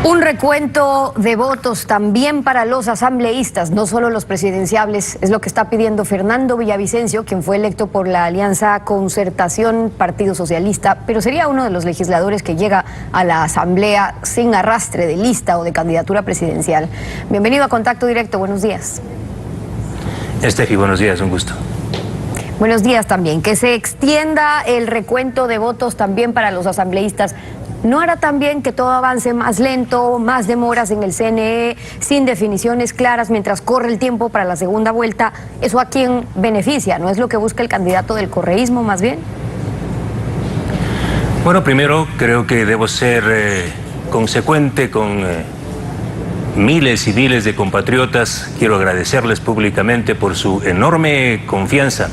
Un recuento de votos también para los asambleístas, no solo los presidenciables, es lo que está pidiendo Fernando Villavicencio, quien fue electo por la Alianza Concertación Partido Socialista, pero sería uno de los legisladores que llega a la asamblea sin arrastre de lista o de candidatura presidencial. Bienvenido a Contacto Directo, buenos días. Estefi, buenos días, un gusto. Buenos días también. Que se extienda el recuento de votos también para los asambleístas. ¿No hará también que todo avance más lento, más demoras en el CNE, sin definiciones claras mientras corre el tiempo para la segunda vuelta? ¿Eso a quién beneficia? ¿No es lo que busca el candidato del correísmo más bien? Bueno, primero creo que debo ser consecuente con miles y miles de compatriotas. Quiero agradecerles públicamente por su enorme confianza.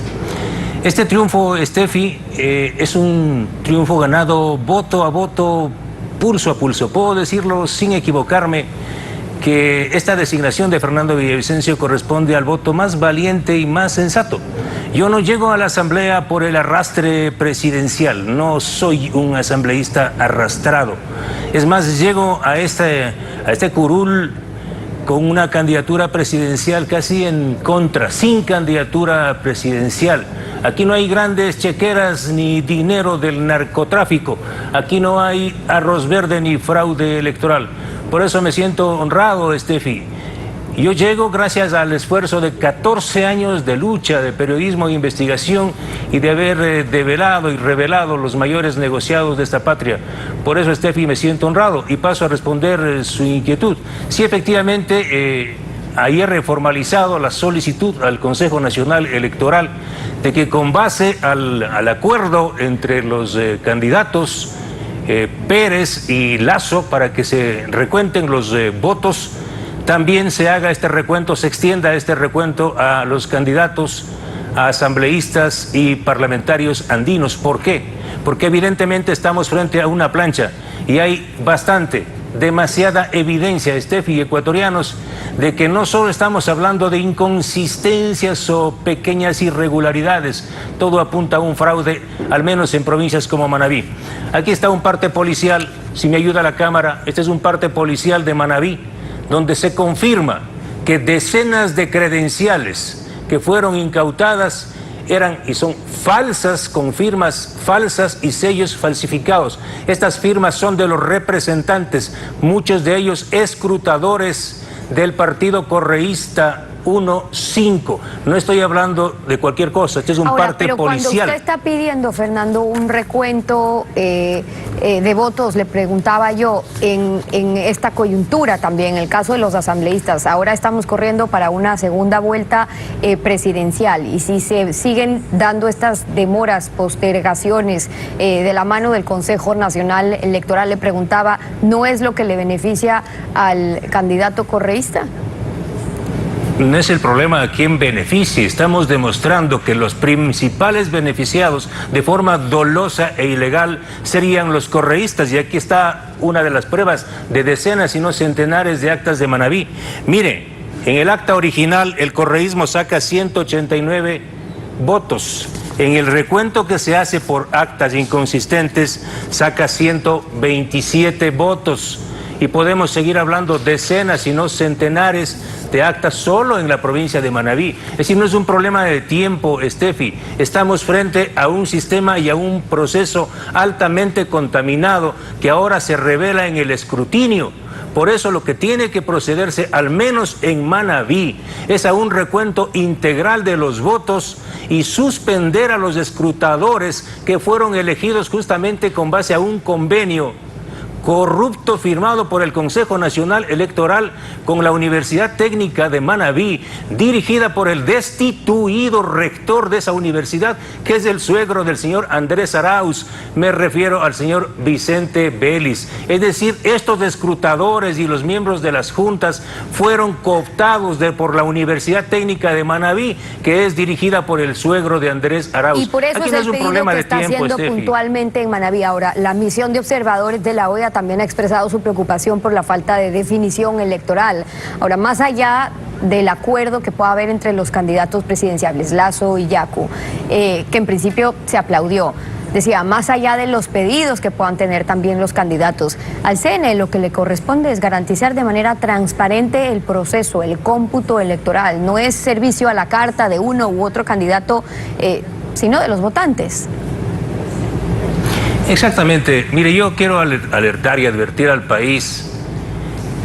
Este triunfo, Estefi, es un triunfo ganado voto a voto, pulso a pulso. Puedo decirlo sin equivocarme que esta designación de Fernando Villavicencio corresponde al voto más valiente y más sensato. Yo no llego a la asamblea por el arrastre presidencial, no soy un asambleísta arrastrado. Es más, llego a este curul con una candidatura presidencial casi en contra, sin candidatura presidencial. Aquí no hay grandes chequeras ni dinero del narcotráfico. Aquí no hay arroz verde ni fraude electoral. Por eso me siento honrado, Estefi. Yo llego gracias al esfuerzo de 14 años de lucha, de periodismo e investigación y de haber develado y revelado los mayores negociados de esta patria. Por eso, Estefi, me siento honrado y paso a responder su inquietud. Sí, efectivamente, ayer he formalizado la solicitud al Consejo Nacional Electoral de que con base al acuerdo entre los candidatos Pérez y Lasso para que se recuenten los votos, también se haga este recuento, se extienda este recuento a los candidatos, a asambleístas y parlamentarios andinos. ¿Por qué? Porque evidentemente estamos frente a una plancha y hay demasiada evidencia, Estefi y ecuatorianos, de que no solo estamos hablando de inconsistencias o pequeñas irregularidades, todo apunta a un fraude, al menos en provincias como Manabí. Aquí está un parte policial, si me ayuda la cámara, este es un parte policial de Manabí, donde se confirma que decenas de credenciales que fueron incautadas eran y son falsas, con firmas falsas y sellos falsificados. Estas firmas son de los representantes, muchos de ellos escrutadores del partido correísta 1-5. No estoy hablando de cualquier cosa, este es un parte policial. Cuando usted está pidiendo, Fernando, un recuento de votos, le preguntaba yo, en esta coyuntura también, en el caso de los asambleístas, ahora estamos corriendo para una segunda vuelta presidencial, y si se siguen dando estas demoras, postergaciones de la mano del Consejo Nacional Electoral, le preguntaba, ¿no es lo que le beneficia al candidato correísta? No es el problema a quién beneficie, estamos demostrando que los principales beneficiados de forma dolosa e ilegal serían los correístas, y aquí está una de las pruebas de decenas y no centenares de actas de Manabí. Mire, en el acta original el correísmo saca 189 votos, en el recuento que se hace por actas inconsistentes saca 127 votos. Y podemos seguir hablando decenas y no centenares de actas solo en la provincia de Manabí. Es decir, no es un problema de tiempo, Estefi. Estamos frente a un sistema y a un proceso altamente contaminado que ahora se revela en el escrutinio. Por eso lo que tiene que procederse, al menos en Manabí, es a un recuento integral de los votos y suspender a los escrutadores que fueron elegidos justamente con base a un convenio corrupto firmado por el Consejo Nacional Electoral con la Universidad Técnica de Manabí, dirigida por el destituido rector de esa universidad, que es el suegro del señor Andrés Arauz. Me refiero al señor Vicente Vélez. Es decir, estos escrutadores y los miembros de las juntas fueron cooptados por la Universidad Técnica de Manabí, que es dirigida por el suegro de Andrés Arauz. Y por eso aquí es no el es un pedido problema que de está tiempo, haciendo Estefi. puntualmente en Manabí. Ahora, la misión de observadores de la OEA también ha expresado su preocupación por la falta de definición electoral. Ahora, más allá del acuerdo que pueda haber entre los candidatos presidenciables, Lasso y Yacu, que en principio se aplaudió, decía, más allá de los pedidos que puedan tener también los candidatos, al CNE lo que le corresponde es garantizar de manera transparente el proceso, el cómputo electoral. No es servicio a la carta de uno u otro candidato, sino de los votantes. Exactamente. Mire, yo quiero alertar y advertir al país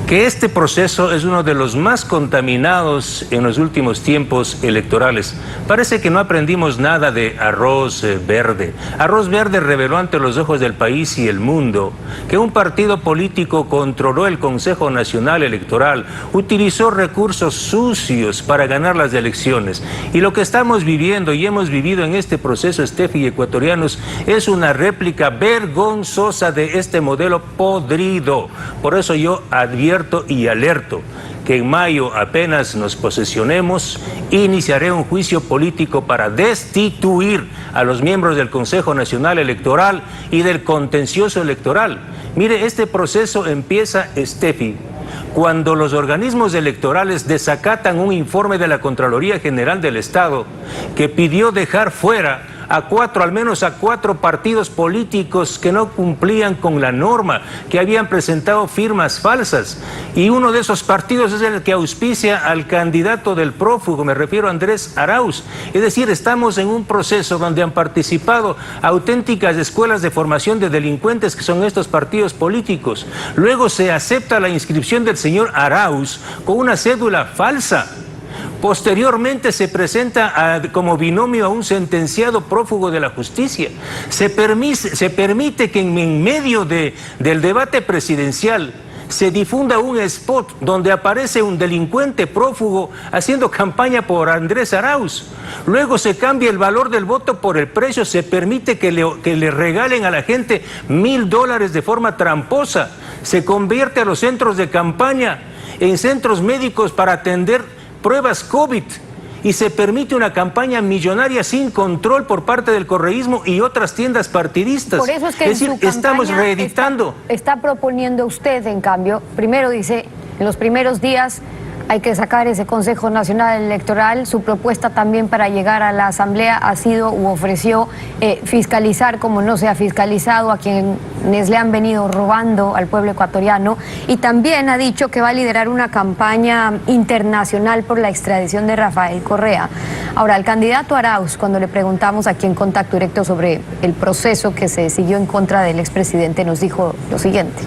que este proceso es uno de los más contaminados en los últimos tiempos electorales. Parece que no aprendimos nada de Arroz Verde. Arroz Verde reveló ante los ojos del país y el mundo que un partido político controló el Consejo Nacional Electoral, utilizó recursos sucios para ganar las elecciones. Y lo que estamos viviendo y hemos vivido en este proceso, Steffi y ecuatorianos, es una réplica vergonzosa de este modelo podrido. Por eso yo advierto y alerto que en mayo, apenas nos posesionemos, iniciaré un juicio político para destituir a los miembros del Consejo Nacional Electoral y del contencioso electoral. Mire, este proceso empieza, Steffi, cuando los organismos electorales desacatan un informe de la Contraloría General del Estado que pidió dejar fuera al menos a cuatro partidos políticos que no cumplían con la norma, que habían presentado firmas falsas. Y uno de esos partidos es el que auspicia al candidato del prófugo, me refiero a Andrés Arauz. Es decir, estamos en un proceso donde han participado auténticas escuelas de formación de delincuentes que son estos partidos políticos. Luego se acepta la inscripción del señor Arauz con una cédula falsa. Posteriormente se presenta como binomio a un sentenciado prófugo de la justicia. Se permite que en medio del debate presidencial se difunda un spot donde aparece un delincuente prófugo haciendo campaña por Andrés Arauz. Luego se cambia el valor del voto por el precio, se permite que le regalen a la gente $1,000 de forma tramposa. Se convierte a los centros de campaña en centros médicos para atender pruebas COVID y se permite una campaña millonaria sin control por parte del correísmo y otras tiendas partidistas. Por eso es que estamos reeditando. Está proponiendo usted, en cambio, primero dice, en los primeros días hay que sacar ese Consejo Nacional Electoral. Su propuesta también para llegar a la Asamblea ha sido u ofreció fiscalizar como no se ha fiscalizado a quienes le han venido robando al pueblo ecuatoriano, y también ha dicho que va a liderar una campaña internacional por la extradición de Rafael Correa. Ahora, al candidato Arauz, cuando le preguntamos aquí en Contacto Directo sobre el proceso que se siguió en contra del expresidente, nos dijo lo siguiente.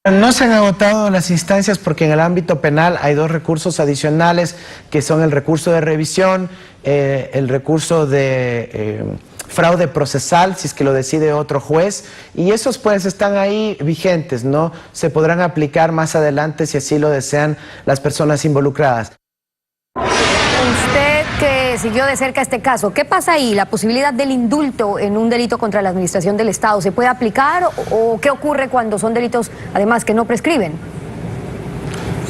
No se han agotado las instancias porque en el ámbito penal hay dos recursos adicionales que son el recurso de revisión, el recurso de fraude procesal, si es que lo decide otro juez, y esos pues están ahí vigentes, ¿no? Se podrán aplicar más adelante si así lo desean las personas involucradas. Usted que siguió de cerca este caso, ¿qué pasa ahí? ¿La posibilidad del indulto en un delito contra la administración del Estado se puede aplicar o qué ocurre cuando son delitos, además, que no prescriben?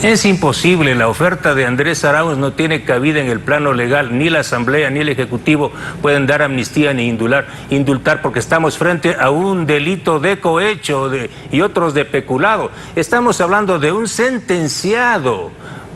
Es imposible, la oferta de Andrés Arauz no tiene cabida en el plano legal, ni la Asamblea ni el Ejecutivo pueden dar amnistía ni indultar porque estamos frente a un delito de cohecho y otros de peculado. Estamos hablando de un sentenciado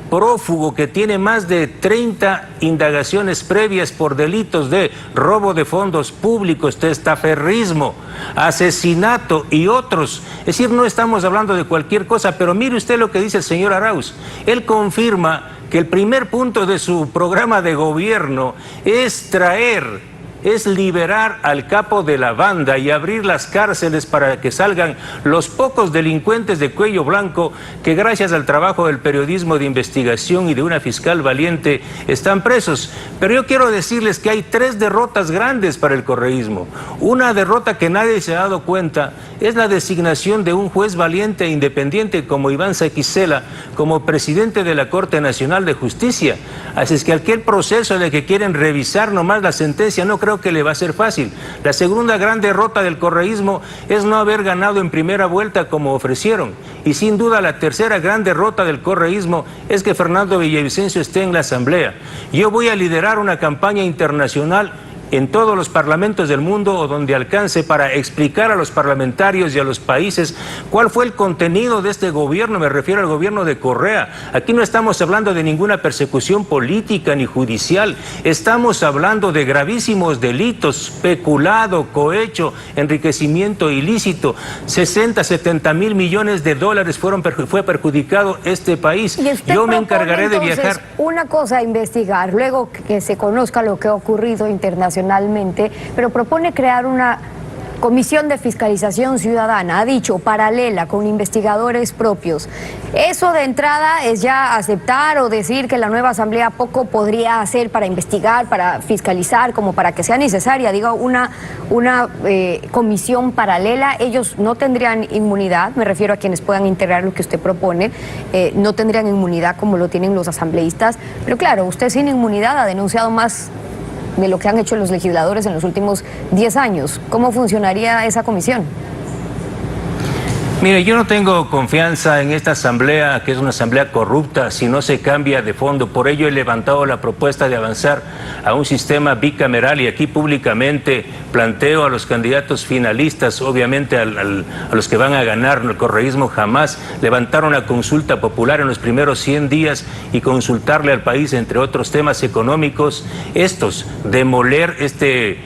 prófugo que tiene más de 30 indagaciones previas por delitos de robo de fondos públicos, testaferrismo, asesinato y otros. Es decir, no estamos hablando de cualquier cosa, pero mire usted lo que dice el señor Arauz. Él confirma que el primer punto de su programa de gobierno es liberar al capo de la banda y abrir las cárceles para que salgan los pocos delincuentes de cuello blanco que gracias al trabajo del periodismo de investigación y de una fiscal valiente están presos. Pero yo quiero decirles que hay 3 derrotas grandes para el correísmo. Una derrota que nadie se ha dado cuenta es la designación de un juez valiente e independiente como Iván Saquicela como presidente de la Corte Nacional de Justicia. Así es que aquel proceso de que quieren revisar nomás la sentencia no creo que le va a ser fácil. La segunda gran derrota del correísmo es no haber ganado en primera vuelta como ofrecieron. Y sin duda la tercera gran derrota del correísmo es que Fernando Villavicencio esté en la Asamblea. Yo voy a liderar una campaña internacional en todos los parlamentos del mundo o donde alcance para explicar a los parlamentarios y a los países cuál fue el contenido de este gobierno. Me refiero al gobierno de Correa. Aquí no estamos hablando de ninguna persecución política ni judicial. Estamos hablando de gravísimos delitos, peculado, cohecho, enriquecimiento ilícito. 60, 70 mil millones de dólares fue perjudicado este país. Yo me encargaré de viajar. Una cosa a investigar, luego que se conozca lo que ha ocurrido internacionalmente, pero propone crear una comisión de fiscalización ciudadana, ha dicho, paralela, con investigadores propios. Eso de entrada es ya aceptar o decir que la nueva Asamblea poco podría hacer para investigar, para fiscalizar, como para que sea necesaria, digo, una comisión paralela. Ellos no tendrían inmunidad, me refiero a quienes puedan integrar lo que usted propone, no tendrían inmunidad como lo tienen los asambleístas, pero claro, usted sin inmunidad ha denunciado más de lo que han hecho los legisladores en los últimos 10 años. ¿Cómo funcionaría esa comisión? Mire, yo no tengo confianza en esta asamblea, que es una asamblea corrupta, si no se cambia de fondo. Por ello he levantado la propuesta de avanzar a un sistema bicameral y aquí públicamente planteo a los candidatos finalistas, obviamente a los que van a ganar. El correísmo jamás levantar una consulta popular en los primeros 100 días y consultarle al país, entre otros temas económicos, demoler este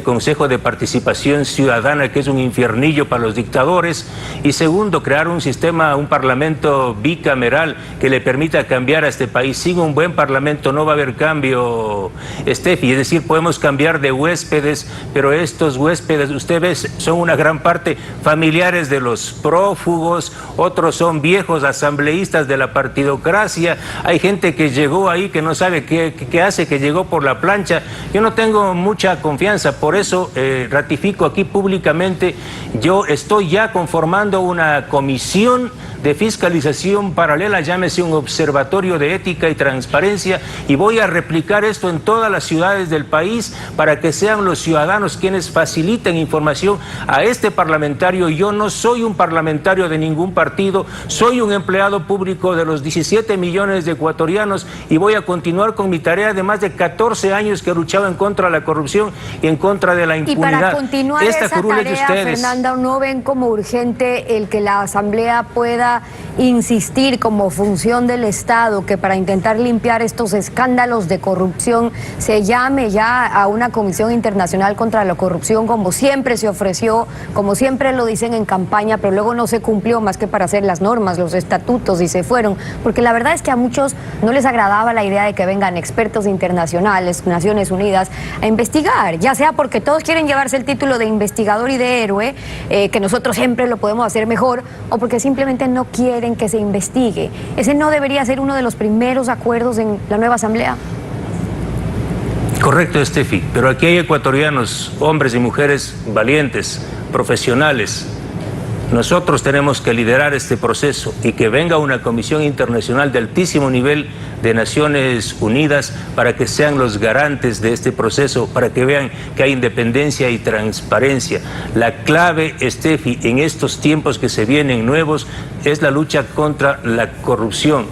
Consejo de Participación Ciudadana, que es un infiernillo para los dictadores, y segundo, crear un sistema, un parlamento bicameral que le permita cambiar a este país. Sin un buen parlamento no va a haber cambio, Steffi, es decir, podemos cambiar de huéspedes, pero estos huéspedes, usted ve, son una gran parte familiares de los prófugos, otros son viejos asambleístas de la partidocracia, hay gente que llegó ahí que no sabe qué hace, que llegó por la plancha. Yo no tengo mucha confianza. Por eso ratifico aquí públicamente, yo estoy ya conformando una comisión de fiscalización paralela, llámese un observatorio de ética y transparencia, y voy a replicar esto en todas las ciudades del país para que sean los ciudadanos quienes faciliten información a este parlamentario. Yo no soy un parlamentario de ningún partido, soy un empleado público de los 17 millones de ecuatorianos y voy a continuar con mi tarea de más de 14 años que he luchado en contra de la corrupción y en contra de la impunidad. Y para continuar esa tarea, Fernanda, ¿no ven como urgente el que la Asamblea pueda insistir como función del Estado que para intentar limpiar estos escándalos de corrupción se llame ya a una comisión internacional contra la corrupción, como siempre se ofreció, como siempre lo dicen en campaña, pero luego no se cumplió más que para hacer las normas, los estatutos, y se fueron? Porque la verdad es que a muchos no les agradaba la idea de que vengan expertos internacionales, Naciones Unidas, a investigar, ya sea porque todos quieren llevarse el título de investigador y de héroe, que nosotros siempre lo podemos hacer mejor, o porque simplemente no quieren que se investigue. ¿Ese no debería ser uno de los primeros acuerdos en la nueva Asamblea? Correcto, Steffi, pero aquí hay ecuatorianos, hombres y mujeres valientes, profesionales. Nosotros tenemos que liderar este proceso y que venga una comisión internacional de altísimo nivel de Naciones Unidas para que sean los garantes de este proceso, para que vean que hay independencia y transparencia. La clave, Steffi, en estos tiempos que se vienen nuevos es la lucha contra la corrupción.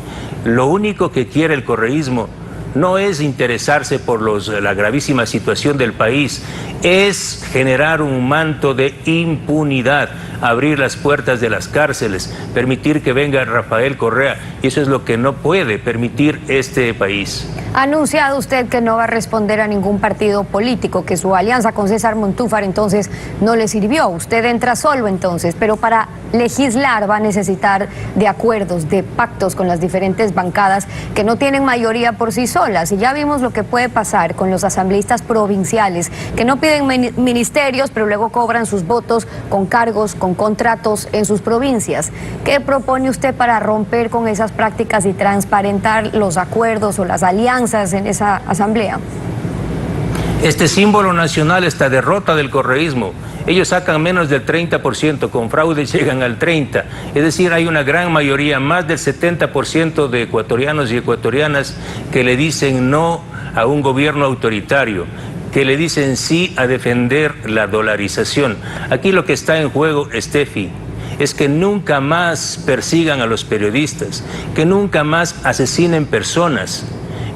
Lo único que quiere el correísmo no es interesarse por la gravísima situación del país, es generar un manto de impunidad, abrir las puertas de las cárceles, permitir que venga Rafael Correa, y eso es lo que no puede permitir este país. Ha anunciado usted que no va a responder a ningún partido político, que su alianza con César Montúfar entonces no le sirvió. Usted entra solo entonces, pero para legislar va a necesitar de acuerdos, de pactos con las diferentes bancadas que no tienen mayoría por sí solas. Y ya vimos lo que puede pasar con los asambleístas provinciales, que no piden ministerios, pero luego cobran sus votos con cargos, con contratos en sus provincias. ¿Qué propone usted para romper con esas prácticas y transparentar los acuerdos o las alianzas en esa asamblea? Este símbolo nacional, esta derrota del correísmo, ellos sacan menos del 30%, con fraude llegan al 30%. Es decir, hay una gran mayoría, más del 70% de ecuatorianos y ecuatorianas que le dicen no a un gobierno autoritario, que le dicen sí a defender la dolarización. Aquí lo que está en juego, Steffi, es que nunca más persigan a los periodistas, que nunca más asesinen personas,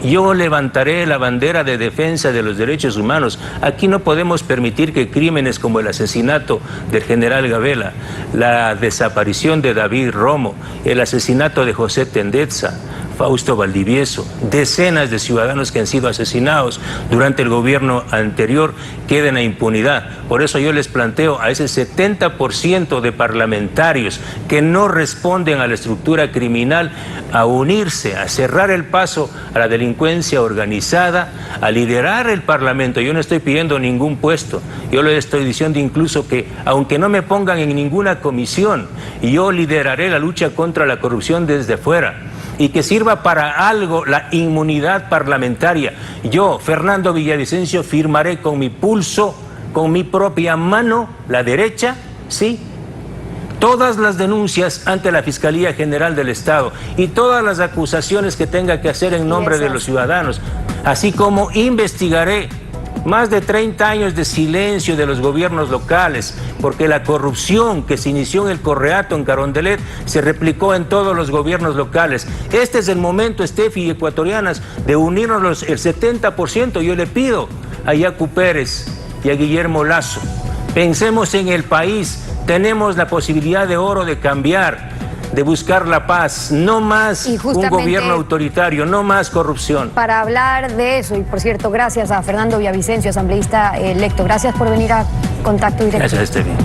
Yo levantaré la bandera de defensa de los derechos humanos. Aquí no podemos permitir que crímenes como el asesinato del general Gabela, la desaparición de David Romo, el asesinato de José Tendetza, Fausto Valdivieso, decenas de ciudadanos que han sido asesinados durante el gobierno anterior queden a impunidad. Por eso yo les planteo a ese 70% de parlamentarios que no responden a la estructura criminal a unirse, a cerrar el paso a la delincuencia organizada, a liderar el Parlamento. Yo no estoy pidiendo ningún puesto, yo les estoy diciendo incluso que aunque no me pongan en ninguna comisión, yo lideraré la lucha contra la corrupción desde fuera. Y que sirva para algo la inmunidad parlamentaria. Yo, Fernando Villavicencio, firmaré con mi pulso, con mi propia mano, la derecha, sí, todas las denuncias ante la Fiscalía General del Estado y todas las acusaciones que tenga que hacer en nombre de los ciudadanos, así como investigaré más de 30 años de silencio de los gobiernos locales, porque la corrupción que se inició en el Correato, en Carondelet, se replicó en todos los gobiernos locales. Este es el momento, Steffi y ecuatorianas, de unirnos el 70%. Yo le pido a Yacu Pérez y a Guillermo Lasso, pensemos en el país, tenemos la posibilidad de oro de cambiar, de buscar la paz, no más un gobierno autoritario, no más corrupción. Para hablar de eso, y por cierto, gracias a Fernando Villavicencio, asambleísta electo, gracias por venir a Contacto Directo. Gracias, Esteban.